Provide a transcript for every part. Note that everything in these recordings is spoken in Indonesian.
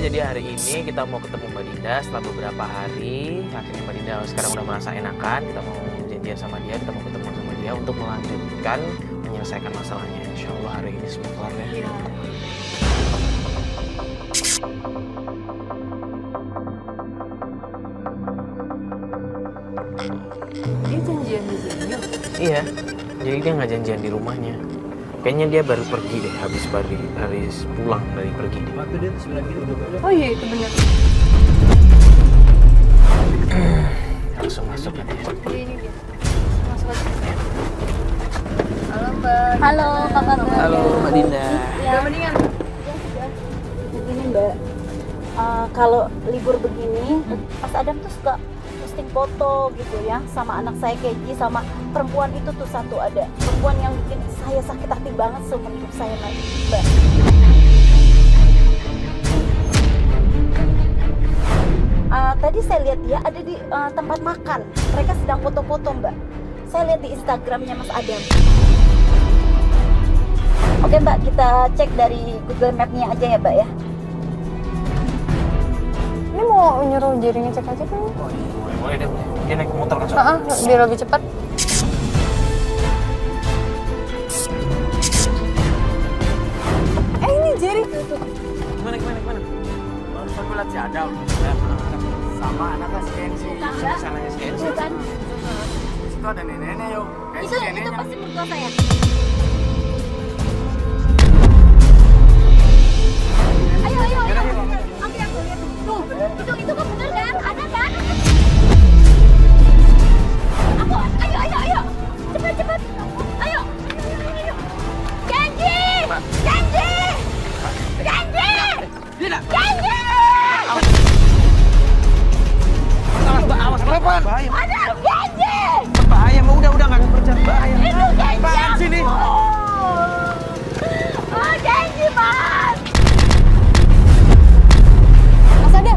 jadi hari ini kita mau ketemu Mbak Dinda setelah beberapa hari. Akhirnya Mbak Dinda sekarang udah merasa enakan. Kita mau janjian sama dia, kita mau ketemu sama dia untuk melanjutkan menyelesaikan masalahnya. Insya Allah hari ini semua kelar ya. Iya. Dia janjian di sini yuk. Iya, jadi dia nggak janjian di rumahnya. Kayaknya dia baru pergi deh, habis pulang dari pergi. Waktu dia tuh bilang gitu udah boleh. Oh iya itu benar. Langsung masuk aja. Iya ini dia. Masuk aja. Halo Mbak. Halo, apa kabar? Halo Mbak Dinda. Udah mendingan. Begini Mbak, kalau libur begini, Mas Adam tuh suka posting foto gitu ya, sama anak saya Keji, sama perempuan itu tuh satu ada. Perempuan yang bikin saya sakit hati banget seumur hidup saya, Mbak. Tadi saya lihat dia ada di tempat makan. Mereka sedang foto-foto, Mbak. Saya lihat di Instagramnya Mas Adam. Oke Mbak, kita cek dari Google Map-nya aja ya Mbak ya. Ini mau nyuruh Jerry ngecek aja kan? Oh, iya, boleh deh. Dia naik motor kan? Biar lebih cepat. Ini Jerry. Gimana? Barusan gue liat si Adam sama anaknya si Kenzi. Sananya si Enzi. Bukan. Itu ada neneknya yuk. Kayak si Itu neneknya. pasti mertua saya. Ayo. Oke, aku lihat. Tuh, itu kan bener kan? Ada kan? Aku, ayo. Cepat. Ayo. Kenji! Mbak. Kenji! Awas, kenapa? Bahaya. Ada Kenji! Bahaya, udah nggak kerja. Bahaya. Itu Kenji! Apaan sih ini? Oh, Kenji, Mas! Mas Adam,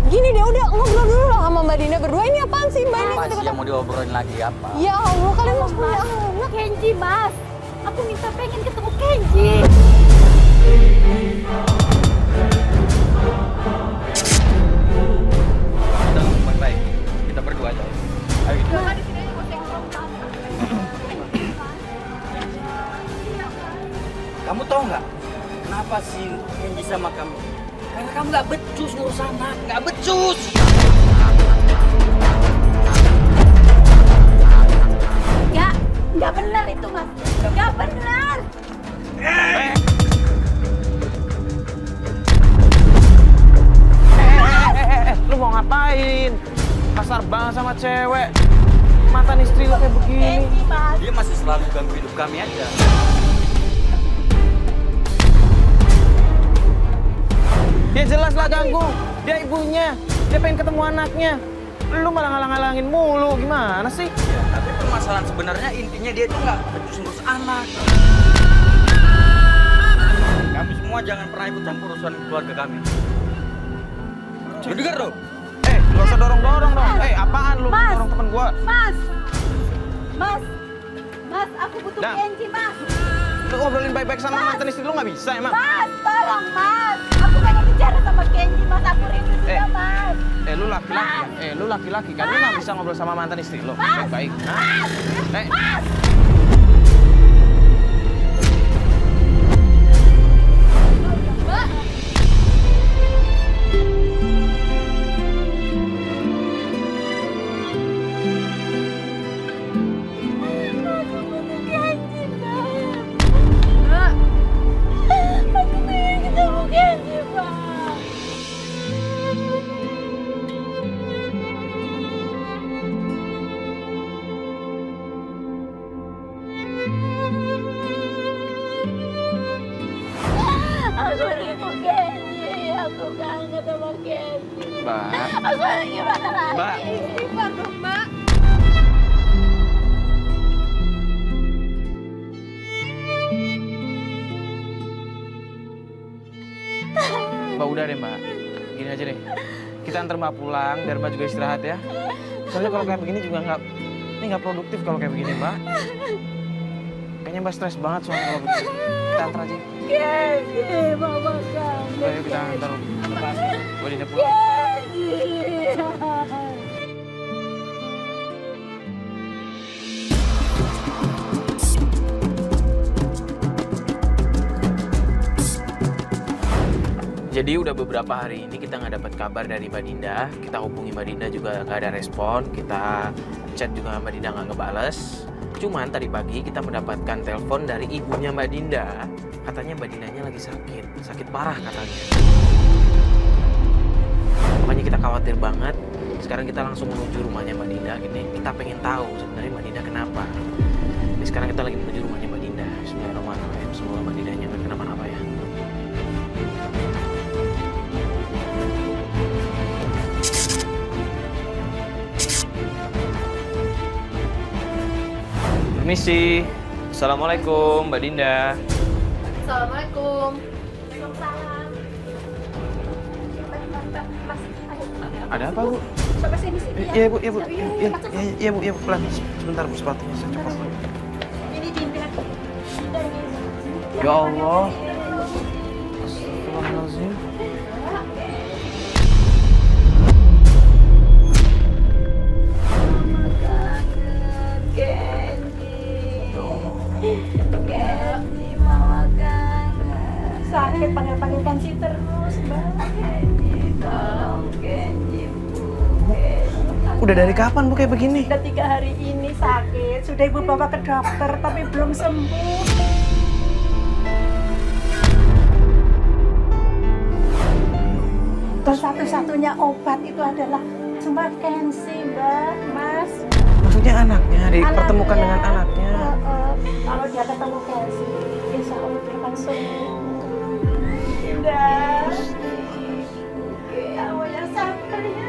gini deh udah ngobrol dulu lah sama Mbak Dinda berdua. Ini apaan sih Mbak ini? Apa sih yang mau diobrolin lagi apa? Ya Allah, kalian harus punya anak. Kenji, Mas! Aku pengen ketemu Kenji! Udah baik-baik. Kita berdua aja. Ayo kita. Kamu tahu nggak kenapa sih Kenji sama kamu? Karena kamu nggak becus ngurus anak, nggak becus. Nggak benar itu, Mas! Nggak benar! Lu mau ngapain? Kasar banget sama cewek. Mantan istri lu kayak begini. Kenji, Mas! Dia masih selalu ganggu hidup kami aja. Dia jelas lah ganggu. Dia ibunya. Dia pengen ketemu anaknya. Lu malah ngalang-ngalangin mulu. Gimana sih? Ya, tapi permasalahan sebenarnya intinya dia tuh nggak becus ngurus anak. Kami semua jangan pernah ikut campur urusan keluarga kami. Lu denger tuh? Gak usah dorong-dorong dong. Apaan lu Mas. dorong temen gua? Mas, aku butuh Dah. Kenji, Mas. Lu ngobrolin baik-baik sama mantan istri lu gak bisa emang? Mas, tolong, Mas. Aku pengen bicara sama Kenji, Mas. Aku rindu dia, Mas. Lu laki-laki. Lu laki-laki kan? Lu gak bisa ngobrol sama mantan istri lu? Mas. Baik-baik. Mas. Hah? Mbak. Aku butuh Kenji, Mbak. Aku pengen ketemu Kenji, Mbak. Aku rindu Kenji, aku kangen sama Kenji. Mbak. Aku harus gimana lagi? Mbak. Istighfar dong, Mbak. Mbak udah deh mbak. Gini aja deh. Kita antar mbak pulang biar mbak juga istirahat ya. Soalnya kalau kayak begini juga nggak produktif kalau kayak begini mbak. Kayaknya mbak stres banget soalnya kalau begini. Kita antar aja. Kenji, mama kangen. Ayo kita antar Madinda pulang. Jadi udah beberapa hari ini kita nggak dapat kabar dari Mbak Dinda. Kita hubungi Mbak Dinda juga nggak ada respon. Kita chat juga Mbak Dinda nggak ngebales. Cuman tadi pagi kita mendapatkan telepon dari ibunya Mbak Dinda. Katanya Mbak Dindanya lagi sakit parah katanya. Makanya kita khawatir banget. Sekarang kita langsung menuju rumahnya Mbak Dinda. Gini, kita pengen tahu sebenarnya Mbak Dinda kenapa. Jadi sekarang kita lagi menuju rumahnya Mbak Dinda. Bismillahirrahmanirrahim. Semoga Mbak Dindanya nggak kenapa-napa ya. Permisi. Assalamualaikum Mbak Dinda. Assalamualaikum. Ada apa Bu? Coba sini sini. Iya Bu, iya Bu. Iya Bu, pelan. Sebentar Bu, sepatunya saya copot. Ini Dinda. Ya Allah. Astagfirullahaladzim. Kenji, mama kangen. Sakit panggil Kenji terus, Mbak. Kenji, tolong Kenji, Bu. Udah dari kapan Bu kayak begini? Udah 3 hari ini sakit. Sudah ibu bawa ke dokter tapi belum sembuh. Terus satu-satunya obat itu adalah cuma Kenzi, Mbak, Mas. Maksudnya anaknya, dipertemukan Anaknya. dengan anaknya. Kalau dia ketemu Kenzi, insya Allah dia akan sembuh. Indah. Kamu yang sabar ya.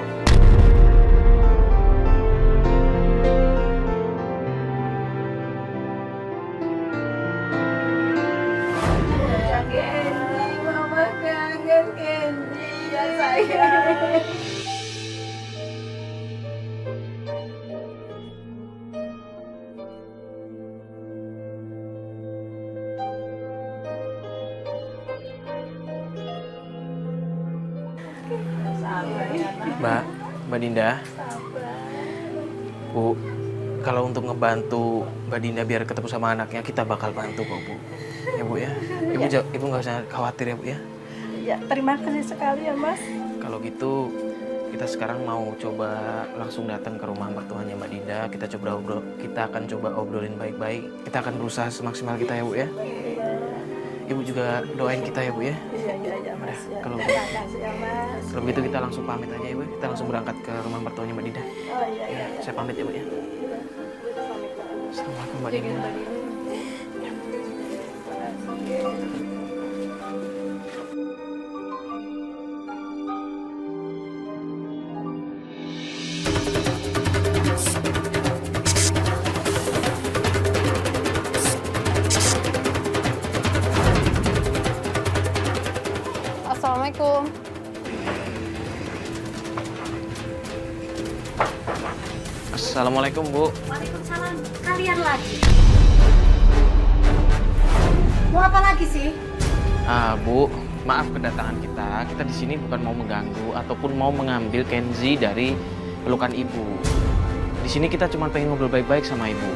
Kenji, mama kangen Kenji, ya sayang. Mbak Dinda. Bu, kalau untuk ngebantu Mbak Dinda biar ketemu sama anaknya, kita bakal bantu kok Bu. Ya Bu ya. Ibu nggak usah khawatir ya Bu ya. Ya, terima kasih sekali ya, Mas. Kalau gitu kita sekarang mau coba langsung datang ke rumah mertuanya Mbak Dinda. Kita akan coba obrolin baik-baik. Kita akan berusaha semaksimal kita ya Bu ya. Ibu juga doain kita ya Bu ya. Iya, Mas. Ya. Kalau Terima kasih ya, Mas. Kalau begitu kita langsung pamit aja ya Bu. Kita langsung berangkat ke rumah mertuanya Mbak Dinda. Oh iya. Ya, saya pamit ya Bu ya. Assalamualaikum Mbak Dinda. Assalamualaikum. Assalamualaikum Bu. Waalaikumsalam. Kalian lagi. Mau apa lagi sih? Bu, maaf kedatangan kita. Kita di sini bukan mau mengganggu ataupun mau mengambil Kenzi dari pelukan Ibu. Di sini kita cuma pengen ngobrol baik-baik sama Ibu.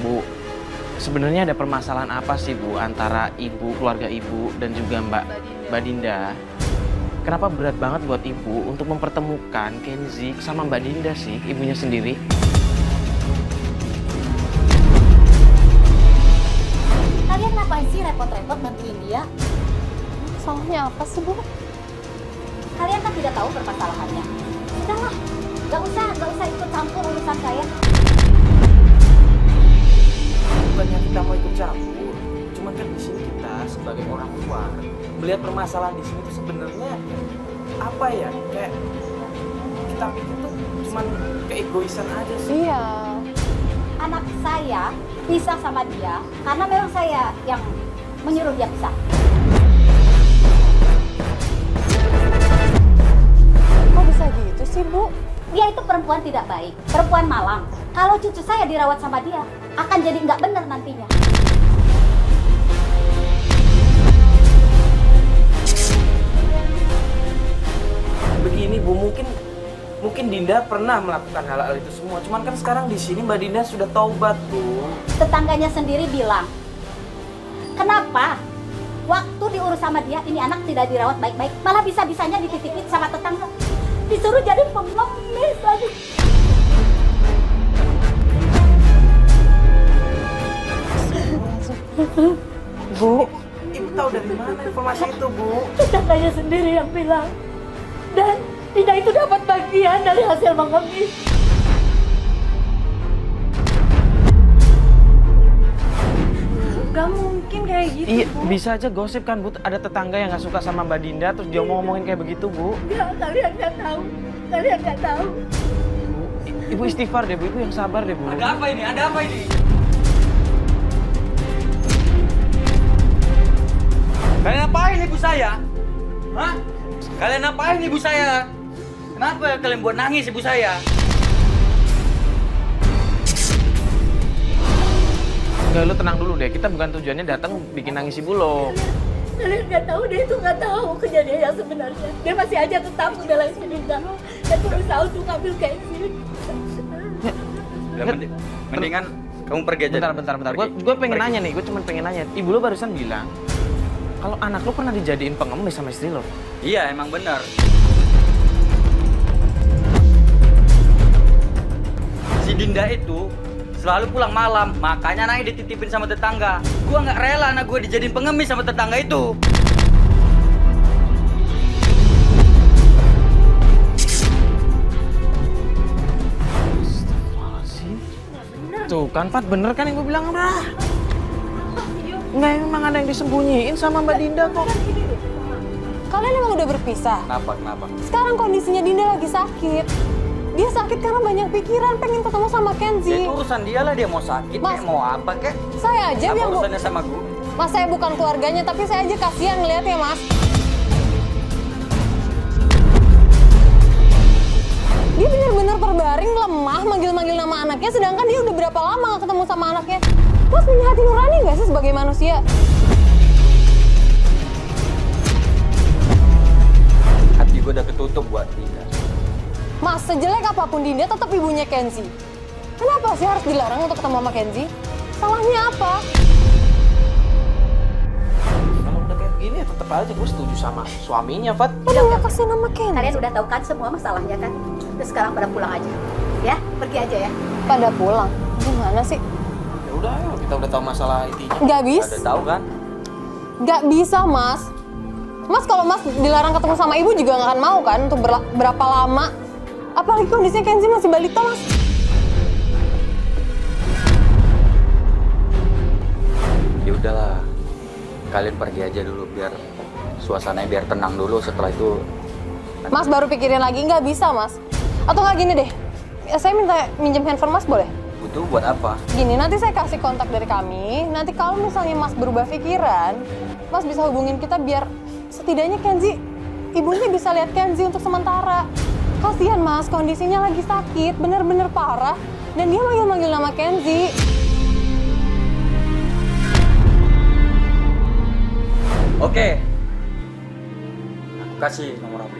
Bu, sebenarnya ada permasalahan apa sih Bu antara Ibu, keluarga Ibu dan juga Mbak Dinda? Kenapa berat banget buat Ibu untuk mempertemukan Kenzi sama Mbak Dinda sih, ibunya sendiri? Kalian ngapain sih repot-repot bantuin dia? Salahnya apa sih, Bu? Kalian kan tidak tahu permasalahannya. Udahlah, nggak usah ikut campur urusan saya. Bukannya kita mau ikut campur, cuman kan di sini kita sebagai orang tua melihat permasalahan di sini tuh sebenarnya apa ya, kayak kita pikir tuh cuman keegoisan aja sih. Iya. Anak saya pisah sama dia karena memang saya yang menyuruh dia pisah. Kok bisa gitu sih, Bu? Dia itu perempuan tidak baik, perempuan malang. Kalau cucu saya dirawat sama dia, akan jadi nggak benar nantinya. begini Bu, mungkin Dinda pernah melakukan hal-hal itu semua. Cuman kan sekarang di sini Mbak Dinda sudah taubat Bu. Tetangganya sendiri bilang, kenapa waktu diurus sama dia ini anak tidak dirawat baik-baik, malah bisa-bisanya dititipin sama tetangga, disuruh jadi pengemis lagi. Bu, Ibu tahu dari mana informasi itu Bu? Tetangganya sendiri yang bilang. Dan Dinda itu dapat bagian dari hasil mengemis. Gak mungkin kayak gitu, Iya, Bu. bisa aja gosip kan Bu, ada tetangga yang nggak suka sama Mbak Dinda terus dia ngomongin kayak begitu Bu. Ya, kalian nggak tahu. Kalian nggak tahu. Ibu istighfar deh Bu, Ibu yang sabar deh Bu. Ada apa ini? Ada apa ini? Kalian apain ibu saya? Hah? Kalian apain ibu saya? Kenapa kalian buat nangis ibu saya? Enggak, lu tenang dulu deh, kita bukan tujuannya datang bikin nangis Ibu lo. Kalian nggak tahu, dia itu nggak tahu kejadian yang sebenarnya. Dia masih aja tetap membelain si Dinda dan berusaha untuk ngambil Kenzi. Udah, mendingan kamu pergi aja. Bentar. Pergi. Gue pengen Pergi. nanya nih, gue cuma pengen nanya. Ibu lo barusan bilang kalau anak lo pernah dijadiin pengemis sama istri lo. Iya, emang benar. Si Dinda itu selalu pulang malam, makanya anaknya dititipin sama tetangga. Gua nggak rela anak gua dijadiin pengemis sama tetangga itu. Tuh kan Fat, bener kan yang gue bilang udah. Enggak, emang ada yang disembunyiin sama Mbak Dinda kok. Kalian emang udah berpisah. Kenapa? Sekarang kondisinya Dinda lagi sakit. Dia sakit karena banyak pikiran, pengen ketemu sama Ya Kenzi. itu urusan dia lah, dia mau sakit Mas. kek, mau apa kek. Saya aja Apa yang urusannya sama gua? Mas, saya bukan keluarganya, tapi saya aja kasihan ngeliatnya, Mas. Dia bener-bener terbaring, lemah, manggil-manggil nama anaknya, sedangkan dia udah berapa lama gak ketemu sama anaknya. Mas punya hati nurani gak sih sebagai manusia? Hati gua udah ketutup buat Dinda. Mas, sejelek apapun Dinda tetap ibunya Kenzi. Kenapa sih harus dilarang untuk ketemu sama Kenzi? Salahnya apa? Kalau udah kayak gini ya tetap aja gue setuju sama suaminya, Fat. Udah gak kasih nama Kenzi. Kalian udah tahu kan semua masalahnya kan? Terus sekarang pada pulang aja. Ya, pergi aja ya. Pada pulang. Gimana sih? Ya udah, ayo kita udah tahu masalah intinya. Gak bisa. Udah tahu kan? Gak bisa, Mas. Mas, kalau Mas dilarang ketemu sama ibu juga gak akan mau kan untuk berapa lama. Apalagi kondisinya Kenzi masih balita, Mas. Ya udahlah. Kalian pergi aja dulu biar suasananya biar tenang dulu, setelah itu Mas baru pikirin lagi, nggak bisa, Mas. Atau nggak gini deh, saya minta minjem handphone Mas boleh? butuh buat apa? Gini, nanti saya kasih kontak dari kami. Nanti kalau misalnya Mas berubah pikiran, Mas bisa hubungin kita biar setidaknya Kenzi, ibunya bisa lihat Kenzi untuk sementara. Kasihan Mas, kondisinya lagi sakit, bener-bener parah. Dan dia manggil-manggil nama Kenzi. Oke. Aku kasih nomor HP.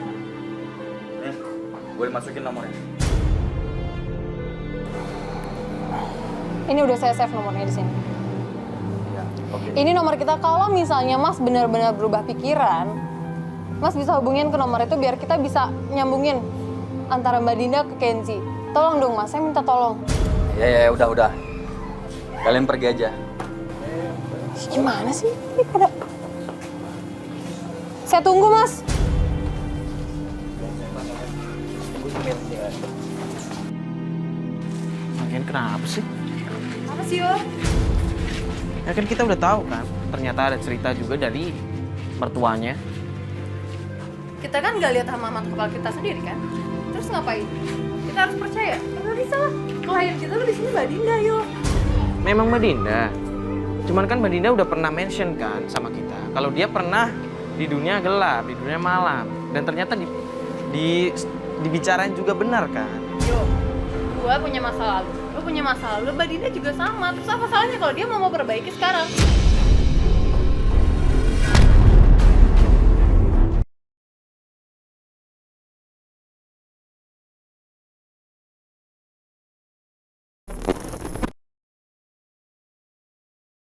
Nih, boleh masukin nomornya. Ini udah saya save nomornya di sini. Ya, oke. Ini nomor kita, kalau misalnya Mas benar-benar berubah pikiran, Mas bisa hubungin ke nomor itu biar kita bisa nyambungin antara Mbak Dinda ke Kenzi. Tolong dong Mas, saya minta tolong. Ya, udah. Kalian pergi aja. Gimana sih? Ini pada... Saya tunggu Mas. Lagian kenapa sih? Apa sih, Yo? Ya kan kita udah tahu kan, ternyata ada cerita juga dari mertuanya. Kita kan nggak lihat sama mata kepala kita sendiri kan? Terus ngapain? Kita harus percaya. Nggak bisa lah. Klien kita tuh di sini Mbak Dinda, Yo. Memang Mbak Dinda. Cuman kan Mbak Dinda udah pernah mention kan sama kita kalau dia pernah di dunia gelap, di dunia malam, dan ternyata dibicarain juga benar kan? Yo, gua punya masa lalu. Lo punya masa lalu. Mbak Dinda juga sama. Terus apa salahnya kalau dia mau perbaiki sekarang?